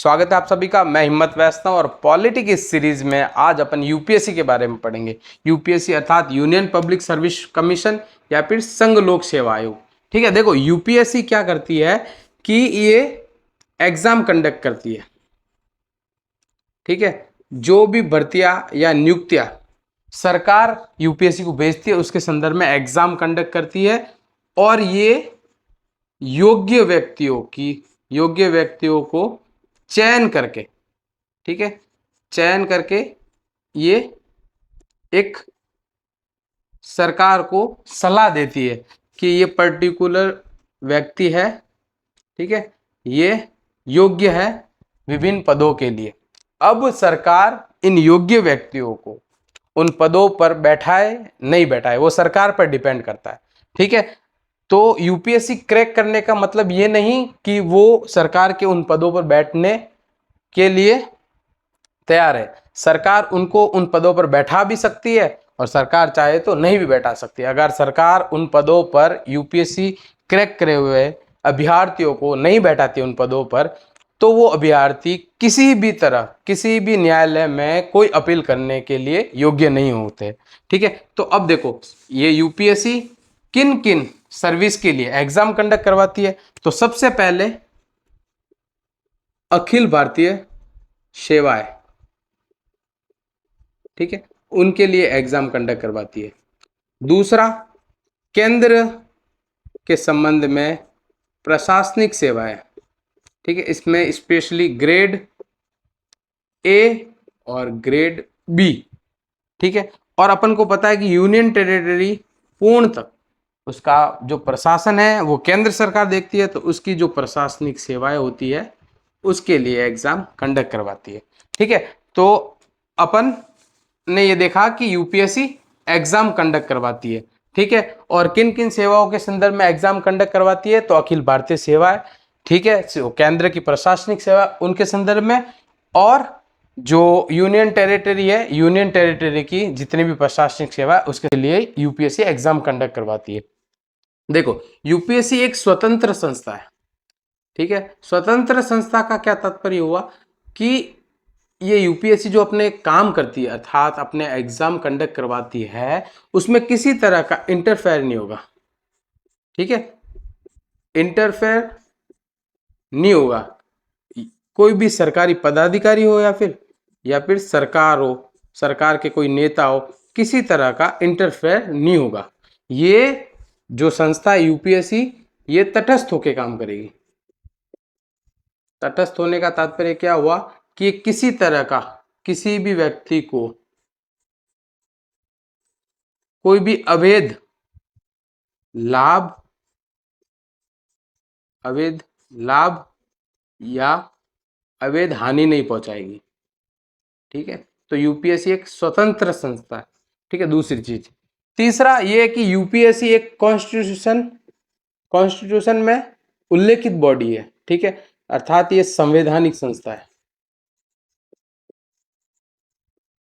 स्वागत है आप सभी का। मैं हिम्मत वैष्णव और पॉलिटी की इस सीरीज में आज अपन यूपीएससी के बारे में पढ़ेंगे। यूपीएससी अर्थात यूनियन पब्लिक सर्विस कमीशन या फिर संघ लोक सेवा आयोग। ठीक है, देखो यूपीएससी क्या करती है कि ये एग्जाम कंडक्ट करती है। ठीक है, जो भी भर्तियां या नियुक्तियां सरकार यूपीएससी को भेजती है उसके संदर्भ में एग्जाम कंडक्ट करती है और ये योग्य व्यक्तियों को चयन करके, ठीक है, चयन करके ये एक सरकार को सलाह देती है कि ये पर्टिकुलर व्यक्ति है, ठीक है, ये योग्य है विभिन्न पदों के लिए। अब सरकार इन योग्य व्यक्तियों को उन पदों पर बैठाए नहीं बैठाए वो सरकार पर डिपेंड करता है। ठीक है, तो यूपीएससी क्रैक करने का मतलब ये नहीं कि वो सरकार के उन पदों पर बैठने के लिए तैयार है। सरकार उनको उन पदों पर बैठा भी सकती है और सरकार चाहे तो नहीं भी बैठा सकती है। अगर सरकार उन पदों पर यूपीएससी क्रैक करे हुए अभ्यर्थियों को नहीं बैठाती उन पदों पर, तो वो अभ्यर्थी किसी भी न्यायालय में कोई अपील करने के लिए योग्य नहीं होते। ठीक है, तो अब देखो ये यूपीएससी किन किन सर्विस के लिए एग्जाम कंडक्ट करवाती है। तो सबसे पहले अखिल भारतीय सेवाएं, ठीक है, उनके लिए एग्जाम कंडक्ट करवाती है। दूसरा, केंद्र के संबंध में प्रशासनिक सेवाएं, ठीक है, इसमें स्पेशली ग्रेड ए और ग्रेड बी। ठीक है, और अपन को पता है कि यूनियन टेरिटरी पूर्ण तक उसका जो प्रशासन है वो केंद्र सरकार देखती है, तो उसकी जो प्रशासनिक सेवाएं होती है उसके लिए एग्जाम कंडक्ट करवाती है। ठीक है, तो अपन ने ये देखा कि यूपीएससी एग्जाम कंडक्ट करवाती है। ठीक है, और किन किन सेवाओं के संदर्भ में एग्जाम कंडक्ट करवाती है, तो अखिल भारतीय सेवाएं, ठीक है, केंद्र की प्रशासनिक सेवा उनके संदर्भ में, और जो यूनियन टेरिटरी है यूनियन टेरिटरी की जितनी भी प्रशासनिक सेवा है उसके लिए यूपीएससी एग्जाम कंडक्ट करवाती है। देखो यूपीएससी एक स्वतंत्र संस्था है। ठीक है, स्वतंत्र संस्था का क्या तात्पर्य हुआ कि ये यूपीएससी जो अपने काम करती है अर्थात अपने एग्जाम कंडक्ट करवाती है उसमें किसी तरह का इंटरफेयर नहीं होगा। ठीक है, इंटरफेयर नहीं होगा। कोई भी सरकारी पदाधिकारी हो या फिर सरकार हो, सरकार के कोई नेता हो, किसी तरह का इंटरफेयर नहीं होगा। ये जो संस्था यूपीएससी ये तटस्थ होकर काम करेगी। तटस्थ होने का तात्पर्य क्या हुआ कि किसी तरह का किसी भी व्यक्ति को कोई भी अवैध लाभ या अवैध हानि नहीं पहुंचाएगी। ठीक है, तो यूपीएससी एक स्वतंत्र संस्था है। ठीक है, दूसरी चीज। तीसरा ये है कि यूपीएससी एक कॉन्स्टिट्यूशन में उल्लेखित बॉडी है। ठीक है, अर्थात ये संवैधानिक संस्था है,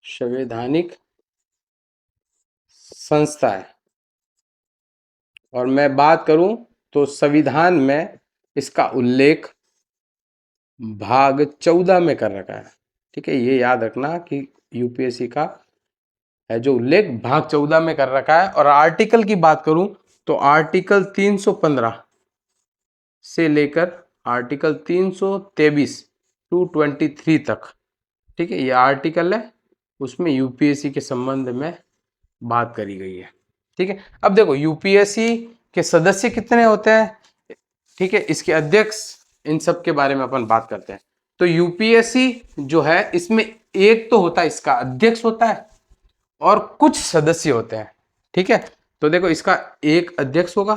संवैधानिक संस्था है। और मैं बात करूं तो संविधान में इसका उल्लेख भाग 14 में कर रखा है। ठीक है, ये याद रखना कि यूपीएससी का है जो उल्लेख भाग 14 में कर रखा है। और आर्टिकल की बात करूं तो आर्टिकल 315 से लेकर आर्टिकल 323 टू 23 तक, ठीक है, ये आर्टिकल है, उसमें यूपीएससी के संबंध में बात करी गई है। ठीक है, अब देखो यूपीएससी के सदस्य कितने होते हैं, ठीक है, इसके अध्यक्ष, इन सब के बारे में अपन बात करते हैं। तो यूपीएससी जो है इसमें एक तो होता है इसका अध्यक्ष होता है और कुछ सदस्य होते हैं। ठीक है, तो देखो इसका एक अध्यक्ष होगा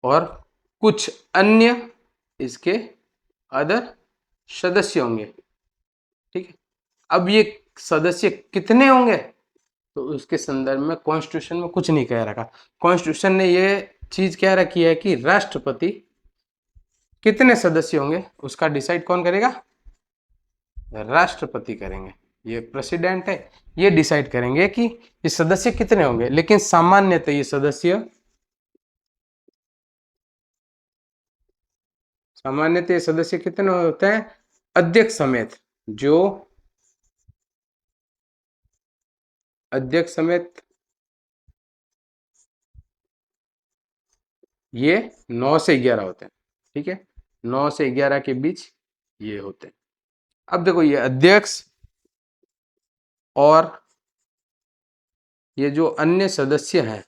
और कुछ अन्य इसके अदर सदस्य होंगे। ठीक है, अब ये सदस्य कितने होंगे तो उसके संदर्भ में कॉन्स्टिट्यूशन में कुछ नहीं कह रखा। कॉन्स्टिट्यूशन ने ये चीज कह रखी है कि राष्ट्रपति कितने सदस्य होंगे उसका डिसाइड कौन करेगा, राष्ट्रपति करेंगे। ये प्रेसिडेंट है, ये डिसाइड करेंगे कि ये सदस्य कितने होंगे। लेकिन सामान्यतः ये सदस्य कितने होते हैं, अध्यक्ष समेत, जो अध्यक्ष समेत ये 9 से 11 होते हैं। ठीक है, 9 से 11 के बीच ये होते हैं। अब देखो ये अध्यक्ष और ये जो अन्य सदस्य हैं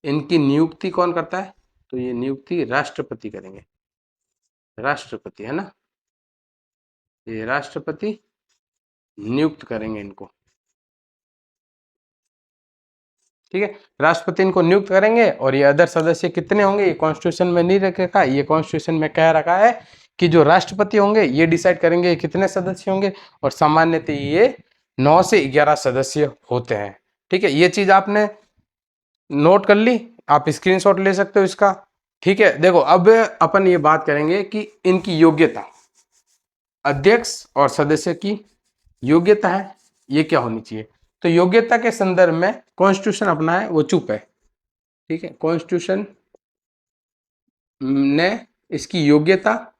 इनकी नियुक्ति कौन करता है? तो ये नियुक्ति राष्ट्रपति करेंगे। राष्ट्रपति है ना, ये राष्ट्रपति नियुक्त करेंगे इनको। ठीक है, राष्ट्रपति इनको नियुक्त करेंगे। और ये अदर सदस्य कितने होंगे ये कॉन्स्टिट्यूशन में नहीं रखा, ये कॉन्स्टिट्यूशन में कह रखा है कि जो राष्ट्रपति होंगे ये डिसाइड करेंगे कितने सदस्य होंगे, और सामान्यतः ये 9 से 11 सदस्य होते हैं। ठीक है, ये चीज आपने नोट कर ली, आप स्क्रीनशॉट ले सकते हो इसका। ठीक है, देखो अब अपन ये बात करेंगे कि इनकी योग्यता, अध्यक्ष और सदस्य की योग्यता है ये क्या होनी चाहिए। तो योग्यता के संदर्भ में कॉन्स्टिट्यूशन अपना है वो चुप है। ठीक है, कॉन्स्टिट्यूशन ने इसकी योग्यता,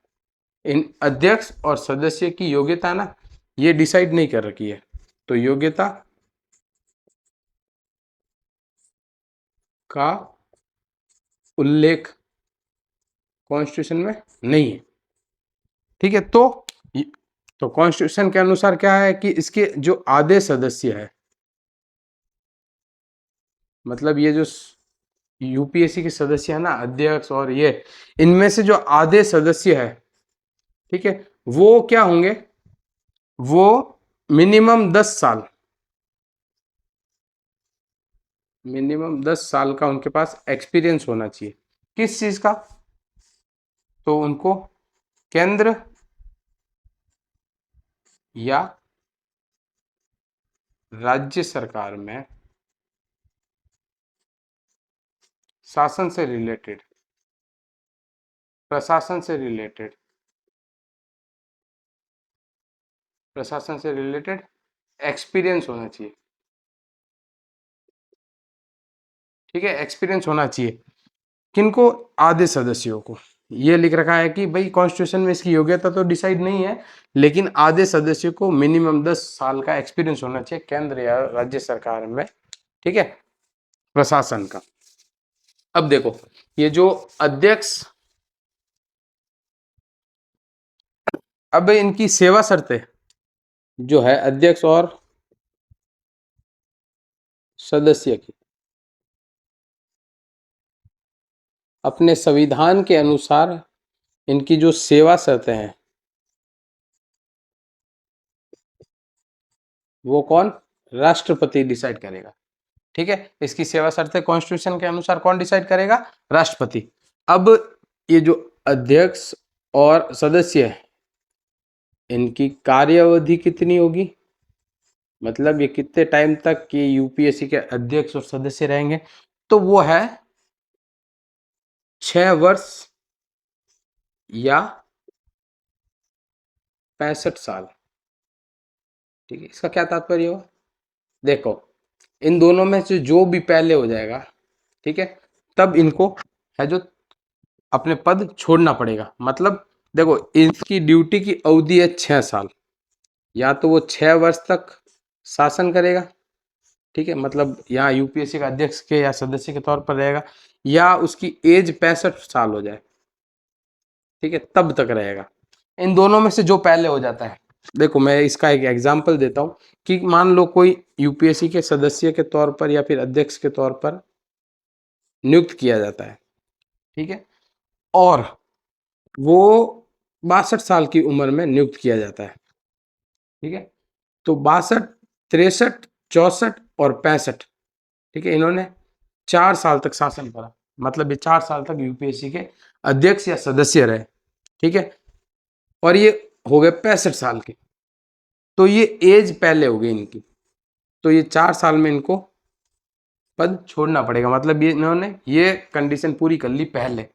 इन अध्यक्ष और सदस्य की योग्यता ना ये डिसाइड नहीं कर रखी है। तो योग्यता का उल्लेख कॉन्स्टिट्यूशन में नहीं है। ठीक है, तो कॉन्स्टिट्यूशन के अनुसार क्या है कि इसके जो आधे सदस्य है, मतलब ये जो यूपीएससी के सदस्य है ना, अध्यक्ष और ये, इनमें से जो आधे सदस्य है, ठीक है, वो क्या होंगे, वो मिनिमम 10 साल, मिनिमम 10 साल का उनके पास एक्सपीरियंस होना चाहिए। किस चीज का? तो उनको केंद्र या राज्य सरकार में शासन से रिलेटेड, प्रशासन से रिलेटेड, प्रशासन से रिलेटेड एक्सपीरियंस होना चाहिए। ठीक है, एक्सपीरियंस होना चाहिए। किनको? आधे सदस्यों को। ये लिख रखा है कि भाई कॉन्स्टिट्यूशन में इसकी योग्यता तो डिसाइड नहीं है, लेकिन आधे सदस्यों को मिनिमम 10 साल का एक्सपीरियंस होना चाहिए केंद्र या राज्य सरकार में। ठीक है, प्रशासन का। अब देखो ये जो अध्यक्ष, अब इनकी सेवा शर्तें जो है अध्यक्ष और सदस्य की, अपने संविधान के अनुसार इनकी जो सेवा शर्तें हैं वो कौन? राष्ट्रपति डिसाइड करेगा। ठीक है, इसकी सेवा शर्तें कॉन्स्टिट्यूशन के अनुसार कौन डिसाइड करेगा? राष्ट्रपति। अब ये जो अध्यक्ष और सदस्य है इनकी कार्यावधि कितनी होगी, मतलब ये कितने टाइम तक ये यूपीएससी के अध्यक्ष और सदस्य रहेंगे? तो वो है 6 वर्ष या 65 साल। ठीक है, इसका क्या तात्पर्य होगा? देखो इन दोनों में से जो भी पहले हो जाएगा, ठीक है, तब इनको है जो अपने पद छोड़ना पड़ेगा। मतलब देखो इसकी ड्यूटी की अवधि है 6 साल, या तो वो 6 वर्ष तक शासन करेगा, ठीक है, मतलब यहाँ यूपीएससी का अध्यक्ष के या सदस्य के तौर पर रहेगा, या उसकी एज 65 साल हो जाए, ठीक है, तब तक रहेगा। इन दोनों में से जो पहले हो जाता है, देखो मैं इसका एक एग्जाम्पल देता हूँ कि मान लो कोई यूपीएससी के सदस्य के तौर पर या फिर अध्यक्ष के तौर पर नियुक्त किया जाता है, ठीक है, और वो 62 साल की उम्र में नियुक्त किया जाता है। ठीक है, तो 62, 63, 64 और 65, ठीक है, इन्होंने 4 साल तक शासन करा, मतलब ये 4 साल तक यूपीएससी के अध्यक्ष या सदस्य रहे। ठीक है, और ये हो गए 65 साल के, तो ये एज पहले हो गई इनकी, तो ये 4 साल में इनको पद छोड़ना पड़ेगा। मतलब ये इन्होंने ये कंडीशन पूरी कर ली पहले।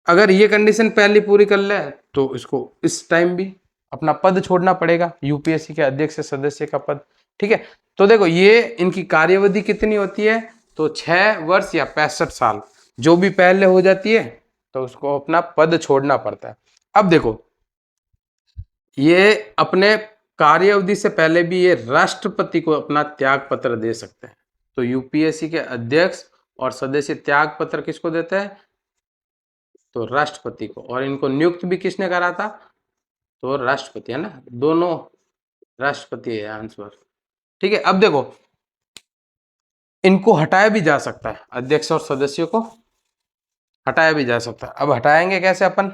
अगर ये कंडीशन पहले पूरी कर ले तो इसको इस टाइम भी अपना पद छोड़ना पड़ेगा, यूपीएससी के अध्यक्ष सदस्य का पद। ठीक है, तो देखो ये इनकी कार्यवधि कितनी होती है, तो 6 वर्ष या 65 साल, जो भी पहले हो जाती है तो उसको अपना पद छोड़ना पड़ता है। अब देखो ये अपने कार्य अवधि से पहले भी ये राष्ट्रपति को अपना त्याग पत्र दे सकते हैं। तो यूपीएससी के अध्यक्ष और सदस्य त्याग पत्र किसको देते हैं? तो राष्ट्रपति को। और इनको नियुक्त भी किसने करा था? तो राष्ट्रपति, है ना, दोनों राष्ट्रपति है आंसर। ठीक है, अब देखो इनको हटाया भी जा सकता है, अध्यक्ष और सदस्यों को हटाया भी जा सकता है। अब हटाएंगे कैसे अपन?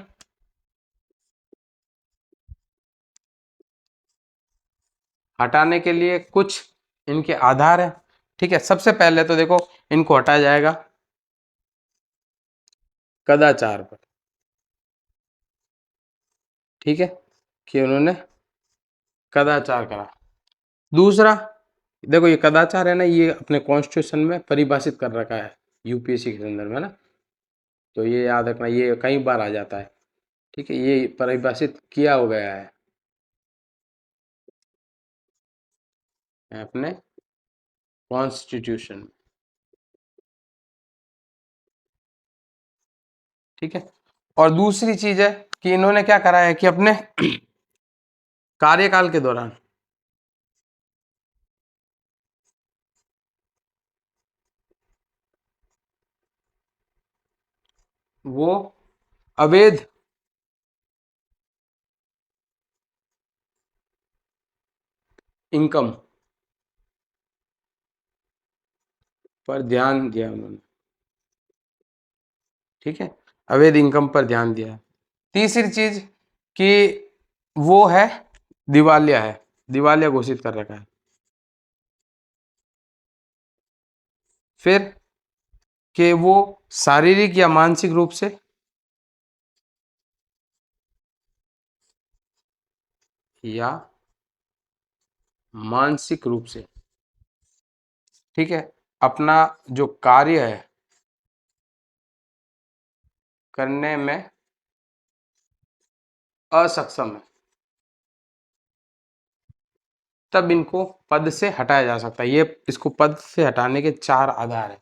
हटाने के लिए कुछ इनके आधार है। ठीक है, सबसे पहले तो देखो इनको हटाया जाएगा कदाचार पर। ठीक है, कि उन्होंने कदाचार करा। दूसरा, देखो ये कदाचार है ना, ये अपने कॉन्स्टिट्यूशन में परिभाषित कर रखा है यूपीएससी के संदर्भ में ना, तो ये याद रखना, ये कई बार आ जाता है। ठीक है, ये परिभाषित किया हो गया है अपने कॉन्स्टिट्यूशन। ठीक है, और दूसरी चीज है कि इन्होंने क्या करा है कि अपने कार्यकाल के दौरान वो अवैध इनकम पर ध्यान दिया उन्होंने। ठीक है, अवैध इनकम पर ध्यान दिया है। तीसरी चीज कि वो है दिवालिया है, दिवालिया घोषित कर रखा है। फिर कि वो शारीरिक या मानसिक रूप से या मानसिक रूप से, ठीक है, अपना जो कार्य है करने में असक्षम है, तब इनको पद से हटाया जा सकता है। ये इसको पद से हटाने के चार आधार है।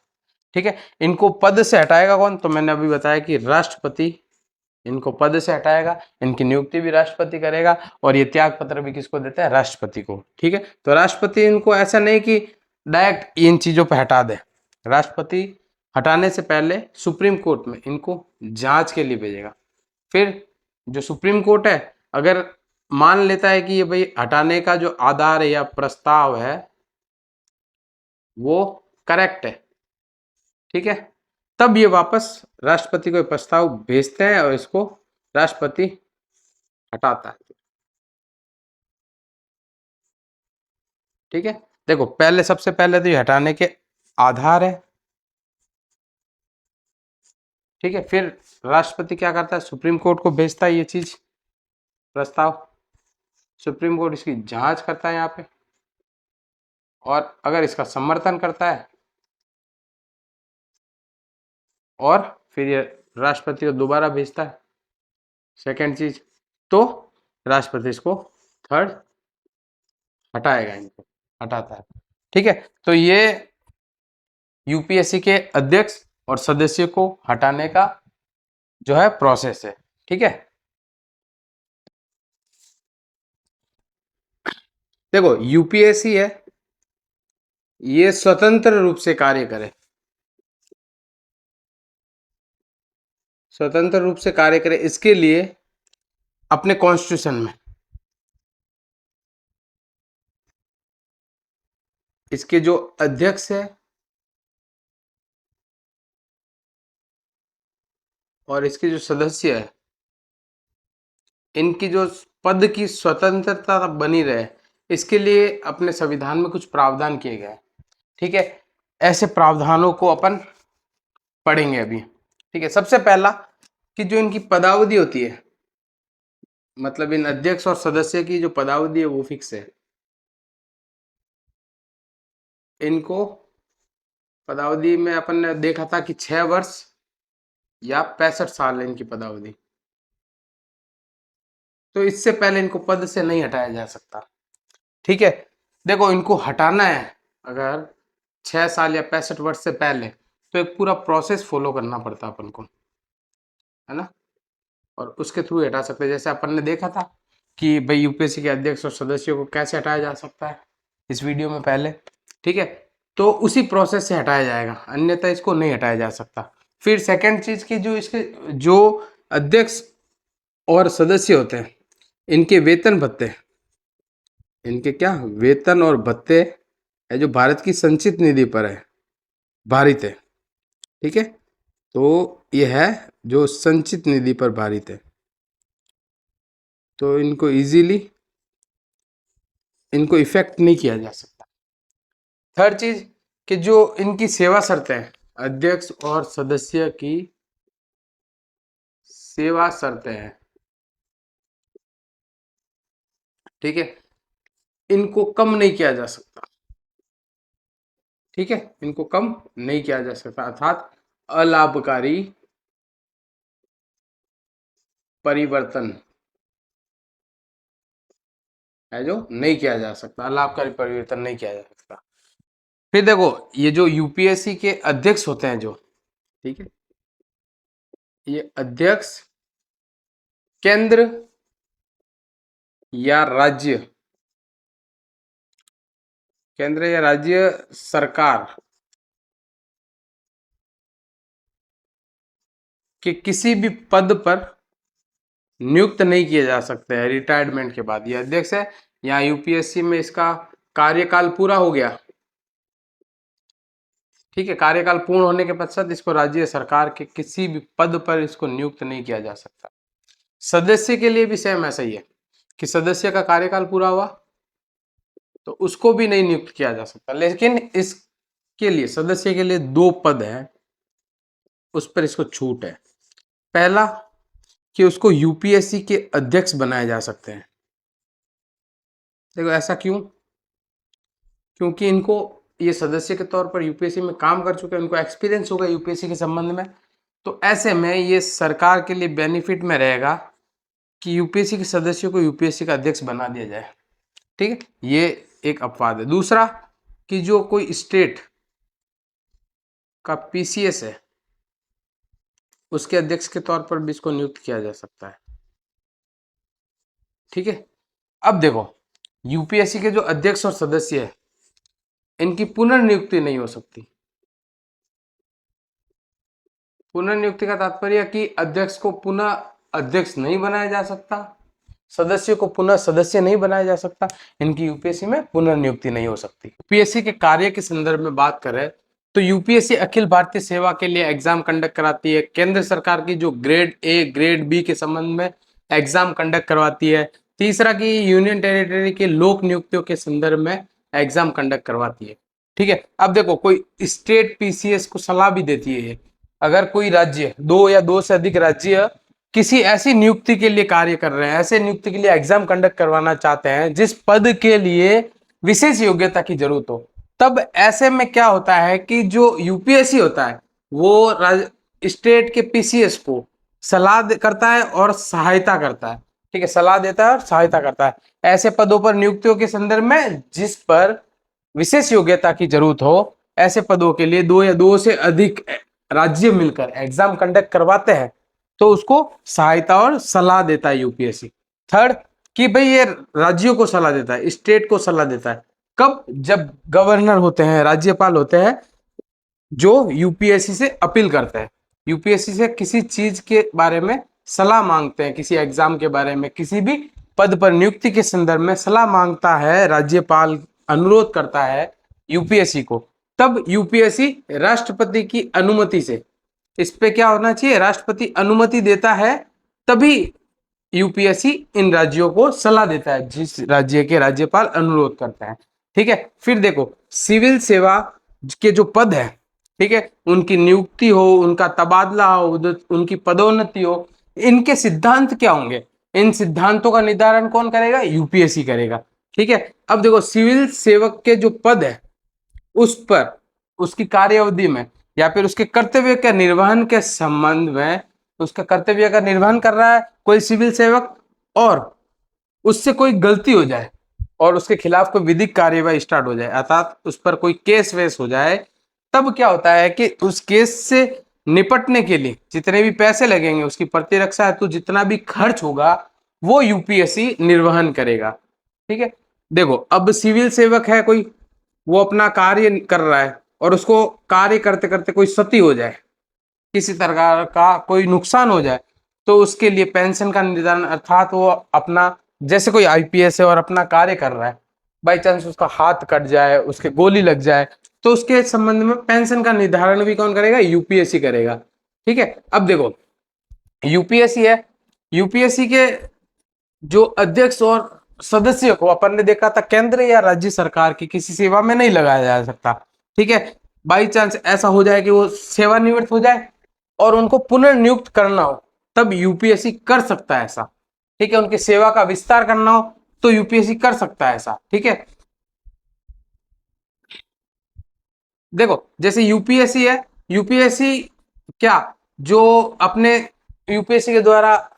ठीक है, इनको पद से हटाएगा कौन? तो मैंने अभी बताया कि राष्ट्रपति इनको पद से हटाएगा, इनकी नियुक्ति भी राष्ट्रपति करेगा, और ये त्याग पत्र भी किसको देता है? राष्ट्रपति को। ठीक है, तो राष्ट्रपति इनको ऐसा नहीं कि डायरेक्ट इन चीजों पर हटा दे, राष्ट्रपति हटाने से पहले सुप्रीम कोर्ट में इनको जांच के लिए भेजेगा। फिर जो सुप्रीम कोर्ट है अगर मान लेता है कि ये भाई हटाने का जो आधार है या प्रस्ताव है वो करेक्ट है, ठीक है, तब ये वापस राष्ट्रपति को प्रस्ताव भेजते हैं और इसको राष्ट्रपति हटाता है। ठीक है, देखो पहले सबसे पहले तो ये हटाने के आधार है। ठीक है, फिर राष्ट्रपति क्या करता है? सुप्रीम कोर्ट को भेजता है ये चीज प्रस्ताव, सुप्रीम कोर्ट इसकी जांच करता है यहाँ पे, और अगर इसका समर्थन करता है और फिर ये राष्ट्रपति को दोबारा भेजता है सेकंड चीज, तो राष्ट्रपति इसको थर्ड हटाएगा, इनको हटाता है। ठीक है, तो ये यूपीएससी के अध्यक्ष और सदस्य को हटाने का जो है प्रोसेस है। ठीक है, देखो यूपीएससी है ये स्वतंत्र रूप से कार्य करे, स्वतंत्र रूप से कार्य करे, इसके लिए अपने कॉन्स्टिट्यूशन में इसके जो अध्यक्ष है और इसके जो सदस्य है इनकी जो पद की स्वतंत्रता बनी रहे, इसके लिए अपने संविधान में कुछ प्रावधान किए गए। ठीक है, ऐसे प्रावधानों को अपन पढ़ेंगे अभी। ठीक है, सबसे पहला कि जो इनकी पदावधि होती है, मतलब इन अध्यक्ष और सदस्य की जो पदावधि है वो फिक्स है। इनको पदावधि में अपन ने देखा था कि 6 वर्ष या 65 साल है इनकी पदावधि, तो इससे पहले इनको पद से नहीं हटाया जा सकता। ठीक है, देखो इनको हटाना है अगर 6 साल या 65 वर्ष से पहले, तो एक पूरा प्रोसेस फॉलो करना पड़ता अपन को, है ना, और उसके थ्रू हटा सकते हैं। जैसे अपन ने देखा था कि भाई यूपीएससी के अध्यक्ष और सदस्यों को कैसे हटाया जा सकता है इस वीडियो में पहले, ठीक है। तो उसी प्रोसेस से हटाया जाएगा, अन्यथा इसको नहीं हटाया जा सकता। फिर सेकंड चीज की जो इसके जो अध्यक्ष और सदस्य होते हैं इनके वेतन भत्ते, इनके क्या वेतन और भत्ते है जो भारत की संचित निधि पर है, भारित है, ठीक है। तो यह है जो संचित निधि पर भारित है, तो इनको इजीली इनको इफेक्ट नहीं किया जा सकता। थर्ड चीज कि जो इनकी सेवा शर्तें हैं, अध्यक्ष और सदस्य की सेवा शर्तें हैं, ठीक है, इनको कम नहीं किया जा सकता, ठीक है, इनको कम नहीं किया जा सकता, अर्थात अलाभकारी परिवर्तन है जो नहीं किया जा सकता, अलाभकारी परिवर्तन नहीं किया जा सकता। फिर देखो ये जो यूपीएससी के अध्यक्ष होते हैं जो, ठीक है, ये अध्यक्ष केंद्र या राज्य, केंद्र या राज्य सरकार के किसी भी पद पर नियुक्त नहीं किए जा सकते हैं रिटायरमेंट के बाद। ये अध्यक्ष है, यहाँ यूपीएससी में इसका कार्यकाल पूरा हो गया, ठीक है, कार्यकाल पूर्ण होने के पश्चात इसको राज्य सरकार के किसी भी पद पर इसको नियुक्त नहीं किया जा सकता। सदस्य के लिए भी सेम ऐसा ही है कि सदस्य का कार्यकाल पूरा हुआ तो उसको भी नहीं नियुक्त किया जा सकता, लेकिन इसके लिए सदस्य के लिए 2 पद है, उस पर इसको छूट है। पहला कि उसको यूपीएससी के अध्यक्ष बनाए जा सकते हैं। देखो ऐसा क्यों, क्योंकि इनको ये सदस्य के तौर पर यूपीएससी में काम कर चुके हैं, उनको एक्सपीरियंस होगा यूपीएससी के संबंध में, तो ऐसे में ये सरकार के लिए बेनिफिट में रहेगा कि यूपीएससी के सदस्यों को यूपीएससी का अध्यक्ष बना दिया जाए, ठीक है, ये एक अपवाद है। दूसरा कि जो कोई स्टेट का पीसीएस है उसके अध्यक्ष के तौर पर भी इसको नियुक्त किया जा सकता है, ठीक है। अब देखो यूपीएससी के जो अध्यक्ष और सदस्य है इनकी पुनर्नियुक्ति नहीं हो सकती। पुनर्नियुक्ति का तात्पर्य कि अध्यक्ष को पुनः अध्यक्ष नहीं बनाया जा सकता, सदस्य को पुनः सदस्य नहीं बनाया जा सकता, इनकी यूपीएससी में पुनर्नियुक्ति नहीं हो सकती। यूपीएससी के कार्य के संदर्भ में बात करें तो यूपीएससी अखिल भारतीय सेवा के लिए एग्जाम कंडक्ट कराती है, केंद्र सरकार की जो ग्रेड ए ग्रेड बी के संबंध में एग्जाम कंडक्ट करवाती है। तीसरा कि यूनियन टेरिटरी के लोक नियुक्तियों के संदर्भ में एग्जाम कंडक्ट करवाती है, ठीक है। अब देखो कोई स्टेट पीसीएस को सलाह भी देती है, अगर कोई राज्य 2 या 2 से अधिक राज्य किसी ऐसी नियुक्ति के लिए कार्य कर रहे हैं, ऐसे नियुक्ति के लिए एग्जाम कंडक्ट करवाना चाहते हैं जिस पद के लिए विशेष योग्यता की जरूरत हो, तब ऐसे में क्या होता है कि जो यूपीएससी होता है वो स्टेट के पीसीएस को सलाह करता है और सहायता करता है, ठीक है, सलाह देता है और सहायता करता है ऐसे पदों पर नियुक्तियों के संदर्भ में जिस पर विशेष योग्यता की जरूरत हो। ऐसे पदों के लिए 2 या 2 से अधिक राज्य मिलकर एग्जाम कंडक्ट करवाते हैं तो उसको सहायता और सलाह देता है यूपीएससी। थर्ड कि भाई ये राज्यों को सलाह देता है, स्टेट को सलाह देता है, कब, जब गवर्नर होते हैं, राज्यपाल होते हैं जो यूपीएससी से अपील करते हैं, यूपीएससी से किसी चीज के बारे में सलाह मांगते हैं, किसी एग्जाम के बारे में, किसी भी पद पर नियुक्ति के संदर्भ में सलाह मांगता है, राज्यपाल अनुरोध करता है यूपीएससी को, तब यूपीएससी राष्ट्रपति की अनुमति से, इस पे क्या होना चाहिए, राष्ट्रपति अनुमति देता है, तभी यूपीएससी इन राज्यों को सलाह देता है जिस राज्य के राज्यपाल अनुरोध करते हैं, ठीक है। फिर देखो सिविल सेवा के जो पद है, ठीक है, उनकी नियुक्ति हो, उनका तबादला हो, उनकी पदोन्नति हो, इनके सिद्धांत क्या होंगे, इन सिद्धांतों का निर्धारण कौन करेगा, यूपीएससी करेगा, ठीक है। अब देखो सिविल सेवक के जो पद है उस पर उसकी कार्यावधि में या फिर उसके कर्तव्य के निर्वहन के संबंध में, उसका कर्तव्य का निर्वहन कर रहा है कोई सिविल सेवक और उससे कोई गलती हो जाए और उसके खिलाफ कोई विधिक कार्यवाही स्टार्ट हो जाए, अर्थात उस पर कोई केस वेस हो जाए, तब क्या होता है कि उस केस से निपटने के लिए जितने भी पैसे लगेंगे, उसकी प्रतिरक्षा हेतु जितना भी खर्च होगा, वो यूपीएससी निर्वहन करेगा। ठीक है, देखो अब सिविल सेवक है कोई, वो अपना कार्य कर रहा है और उसको कार्य करते करते कोई क्षति हो जाए, किसी तरह का कोई नुकसान हो जाए, तो उसके लिए पेंशन का निर्धारण, अर्थात वो अपना, जैसे कोई आईपीएस है और अपना कार्य कर रहा है, बाई चांस उसका हाथ कट जाए, उसके गोली लग जाए, तो उसके संबंध में पेंशन का निर्धारण भी कौन करेगा? यूपीएससी करेगा। ठीक है, अब देखो यूपीएससी है, यूपीएससी के जो अध्यक्ष और सदस्य को अपन ने देखा था केंद्र या राज्य सरकार की किसी सेवा में नहीं लगाया जा सकता। ठीक है, बाई चांस ऐसा हो जाए कि वो सेवानिवृत्त हो जाए और उनको पुनर्नियुक्त करना हो, तब यूपीएससी कर सकता है ऐसा। ठीक है, उनकी सेवा का विस्तार करना हो तो यूपीएससी कर सकता है ऐसा। ठीक है, देखो जैसे यूपीएससी है, यूपीएससी क्या, जो अपने यूपीएससी के द्वारा,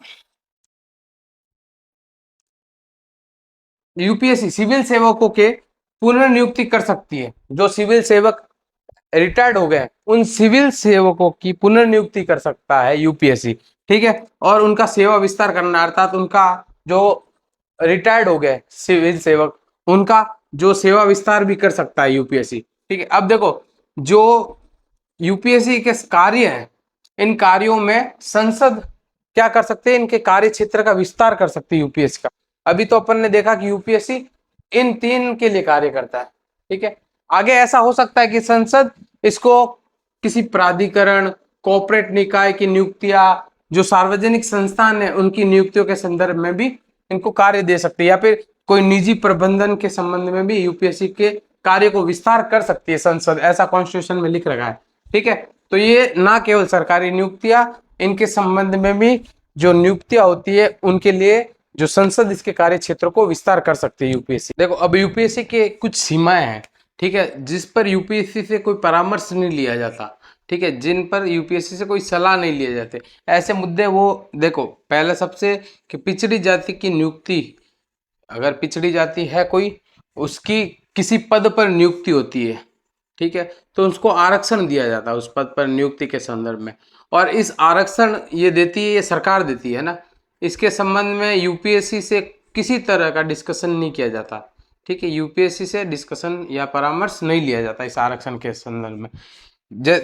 यूपीएससी सिविल सेवकों के पुनर्नियुक्ति कर सकती है। जो सिविल सेवक रिटायर्ड हो गए उन सिविल सेवकों की पुनर्नियुक्ति कर सकता है यूपीएससी। ठीक है, और उनका सेवा विस्तार करना, अर्थात उनका जो रिटायर्ड हो गए सिविल सेवक, उनका जो सेवा विस्तार भी कर सकता है यूपीएससी। ठीक है, अब देखो जो यूपीएससी के कार्य हैं, इन कार्यों में संसद क्या कर सकते हैं? इनके कार्य क्षेत्र का विस्तार कर सकती है यूपीएससी का। अभी तो अपन ने देखा कि यूपीएससी इन तीन के लिए कार्य करता है। ठीक है, आगे ऐसा हो सकता है कि संसद इसको किसी प्राधिकरण, कॉर्पोरेट निकाय की नियुक्तियां, जो सार्वजनिक संस्थान है उनकी नियुक्तियों के संदर्भ में भी इनको कार्य दे सकती है, या फिर कोई निजी प्रबंधन के संबंध में भी यूपीएससी के कार्य को विस्तार कर सकती है संसद, ऐसा कॉन्स्टिट्यूशन में लिख रखा है। ठीक है, तो ये ना केवल सरकारी नियुक्तियां, इनके संबंध में भी जो नियुक्तियां होती है उनके लिए जो संसद इसके कार्य क्षेत्र को विस्तार कर सकती है यूपीएससी। देखो अब यूपीएससी के कुछ सीमाएं हैं। ठीक है, जिस पर यूपीएससी से कोई परामर्श नहीं लिया जाता। ठीक है, जिन पर यूपीएससी से कोई सलाह नहीं लिए जाते, ऐसे मुद्दे वो देखो, पहले सबसे कि पिछड़ी जाति की नियुक्ति, अगर पिछड़ी जाति है कोई, उसकी किसी पद पर नियुक्ति होती है, ठीक है, तो उसको आरक्षण दिया जाता है उस पद पर नियुक्ति के संदर्भ में। और इस आरक्षण ये देती है, ये सरकार देती है ना, इसके संबंध में यूपीएससी से किसी तरह का डिस्कशन नहीं किया जाता। ठीक है, यूपीएससी से डिस्कशन या परामर्श नहीं लिया जाता इस आरक्षण के संदर्भ में।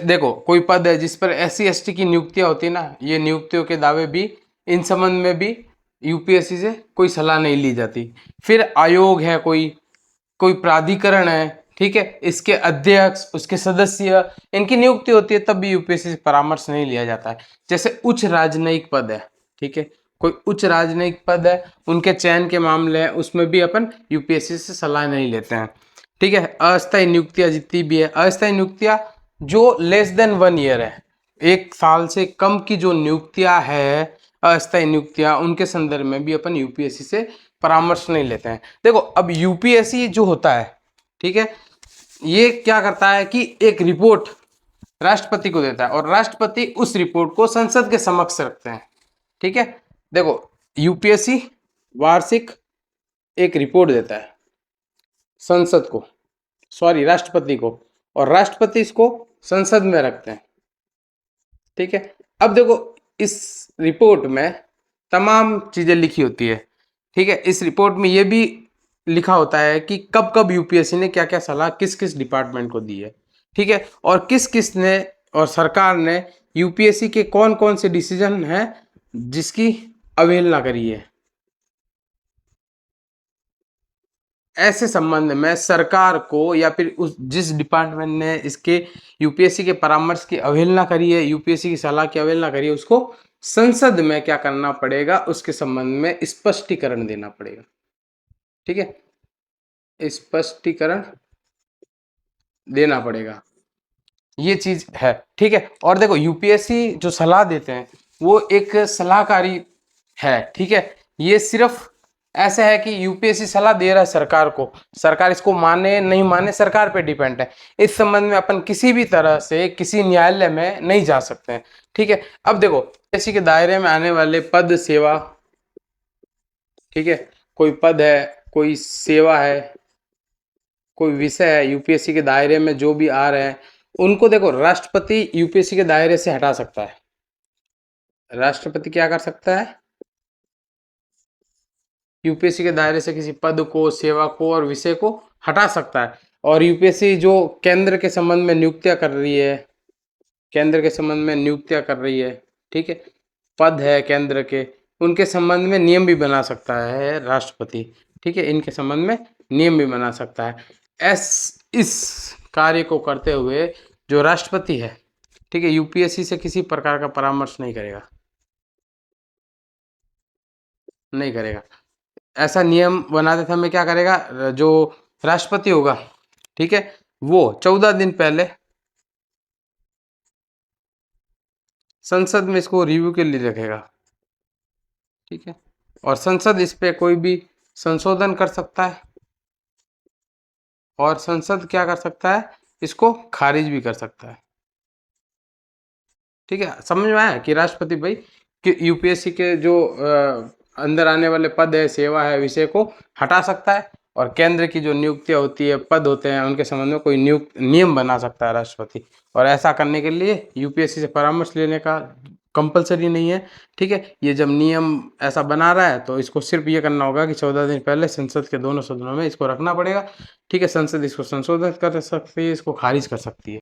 देखो कोई पद है जिस पर एससी एसटी की नियुक्तियां होती है ना, ये नियुक्तियों के दावे भी, इन संबंध में भी यूपीएससी से कोई सलाह नहीं ली जाती। फिर आयोग है कोई, कोई प्राधिकरण है, ठीक है, इसके अध्यक्ष, उसके सदस्य, इनकी नियुक्ति होती है, तब भी यूपीएससी से परामर्श नहीं लिया जाता है। जैसे उच्च राजनयिक पद है, ठीक है, कोई उच्च राजनयिक पद है, उनके चयन के मामले हैं, उसमें भी अपन यूपीएससी से सलाह नहीं लेते हैं। ठीक है, अस्थायी नियुक्तियां जितनी भी है, अस्थायी नियुक्तियां जो लेस देन 1 ईयर है, 1 साल से कम की जो नियुक्तियां है, अस्थायी नियुक्तियां, उनके संदर्भ में भी अपन यूपीएससी से परामर्श नहीं लेते हैं। देखो अब यूपीएससी जो होता है, ठीक है, ये क्या करता है कि एक रिपोर्ट राष्ट्रपति को देता है और राष्ट्रपति उस रिपोर्ट को संसद के समक्ष रखते हैं। ठीक है, देखो यूपीएससी वार्षिक एक रिपोर्ट देता है संसद को, सॉरी राष्ट्रपति को, और राष्ट्रपति इसको संसद में रखते हैं। ठीक है, अब देखो इस रिपोर्ट में तमाम चीजें लिखी होती है। ठीक है, इस रिपोर्ट में ये भी लिखा होता है कि कब कब यूपीएससी ने क्या क्या सलाह किस किस डिपार्टमेंट को दी है। ठीक है, और किस किस ने और सरकार ने यूपीएससी के कौन कौन से डिसीजन हैं जिसकी अवहेलना करी है। ऐसे संबंध में सरकार को या फिर उस जिस डिपार्टमेंट ने इसके यूपीएससी के परामर्श की अवहेलना करी है, यूपीएससी की सलाह की अवहेलना करी है, उसको संसद में क्या करना पड़ेगा, उसके संबंध में स्पष्टीकरण देना पड़ेगा। ठीक है, स्पष्टीकरण देना पड़ेगा, ये चीज है। ठीक है, और देखो यूपीएससी जो सलाह देते हैं वो एक सलाहकारी है। ठीक है, ये सिर्फ ऐसा है कि यूपीएससी सलाह दे रहा है सरकार को, सरकार इसको माने नहीं माने सरकार पे डिपेंड है। इस संबंध में अपन किसी भी तरह से किसी न्यायालय में नहीं जा सकते हैं। ठीक है, अब देखो यूपीएससी के दायरे में आने वाले पद सेवा, ठीक है, कोई पद है, कोई सेवा है, कोई विषय है यूपीएससी के दायरे में जो भी आ रहे हैं, उनको देखो राष्ट्रपति यूपीएससी के दायरे से हटा सकता है। राष्ट्रपति क्या कर सकता है? यूपीएससी के दायरे से किसी पद को, सेवा को और विषय को हटा सकता है। और यूपीएससी जो केंद्र के संबंध में नियुक्तियां कर रही है, केंद्र के संबंध में नियुक्तियां कर रही है, ठीक है, पद है केंद्र के, उनके संबंध में नियम भी बना सकता है राष्ट्रपति, ठीक है, इनके संबंध में नियम भी बना सकता है। इस कार्य को करते हुए जो राष्ट्रपति है, ठीक है, यूपीएससी से किसी प्रकार का परामर्श नहीं करेगा, नहीं करेगा। ऐसा नियम बनाते समय क्या करेगा, जो राष्ट्रपति होगा, ठीक है, वो 14 दिन पहले संसद में इसको रिव्यू के लिए रखेगा, ठीक है, और संसद इस पे कोई भी संशोधन कर सकता है, और संसद क्या कर सकता है, इसको खारिज भी कर सकता है, ठीक है। समझ में आया कि राष्ट्रपति भाई कि यूपीएससी के जो अंदर आने वाले पद है, सेवा है, विषय को हटा सकता है, और केंद्र की जो नियुक्तियां होती है, पद होते हैं, उनके संबंध में कोई नियम बना सकता है राष्ट्रपति। और ऐसा करने के लिए यूपीएससी से परामर्श लेने का कंपलसरी नहीं है, ठीक है। ये जब नियम ऐसा बना रहा है तो इसको सिर्फ ये करना होगा कि 14 दिन पहले संसद के दोनों सदनों में इसको रखना पड़ेगा, ठीक है। संसद इसको संशोधित कर सकती है, इसको खारिज कर सकती है।